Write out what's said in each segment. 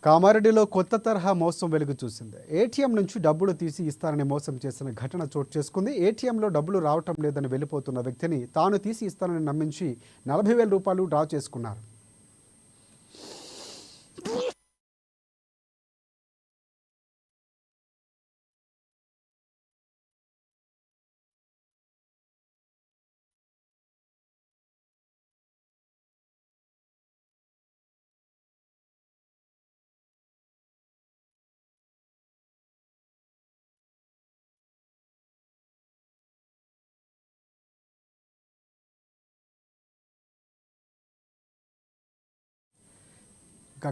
కామారెడ్డిలో కొత్త తరహా మోసం వెలుగు చూసింది. ఏటీఎం నుంచి డబ్బులు తీసి ఇస్తానని మోసం చేసిన ఘటన చోటు చేసుకుంది. ఏటీఎంలో డబ్బులు రావటం లేదని వెళ్ళిపోతున్న వ్యక్తిని తాను తీసి ఇస్తానని నమ్మించి 40,000 రూపాయలు డ్రా చేసుకున్నారు.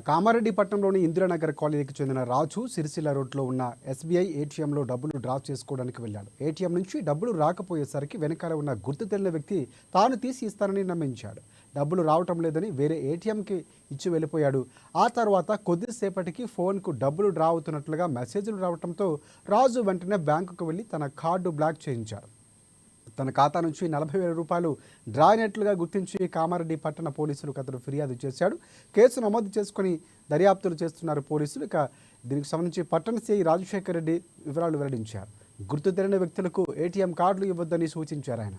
కామారెడ్డి పట్టణంలోని ఇందిరానగర్ కాలనీకి చెందిన రాజు సిరిసిల్ల రోడ్లో ఉన్న ఎస్బీఐ ఏటీఎంలో డబ్బులు డ్రా చేసుకోవడానికి వెళ్ళాడు. ఏటీఎం నుంచి డబ్బులు రాకపోయేసరికి వెనకాల ఉన్న గుర్తు తెలియని వ్యక్తి తాను తీసి ఇస్తానని నమ్మించాడు. డబ్బులు రావటం లేదని వేరే ఏటీఎంకి ఇచ్చి వెళ్ళిపోయాడు. ఆ తర్వాత కొద్దిసేపటికి ఫోన్కు డబ్బులు డ్రా అవుతున్నట్లుగా మెసేజ్లు రావడంతో రాజు వెంటనే బ్యాంకుకు వెళ్ళి తన కార్డు బ్లాక్ చేయించాడు. తన ఖాతా నుంచి 40,000 రూపాయలు డ్రా అయినట్లుగా గుర్తించి కామారెడ్డి పట్టణ పోలీసులకు అతను ఫిర్యాదు చేశాడు. కేసు నమోదు చేసుకుని దర్యాప్తులు చేస్తున్నారు పోలీసులు. ఇక దీనికి సంబంధించి పట్టణ సిఐ రాజశేఖర్ రెడ్డి వివరాలు వెల్లడించారు. గుర్తు తెలియని వ్యక్తులకు ఏటీఎం కార్డులు ఇవ్వొద్దని సూచించారు ఆయన.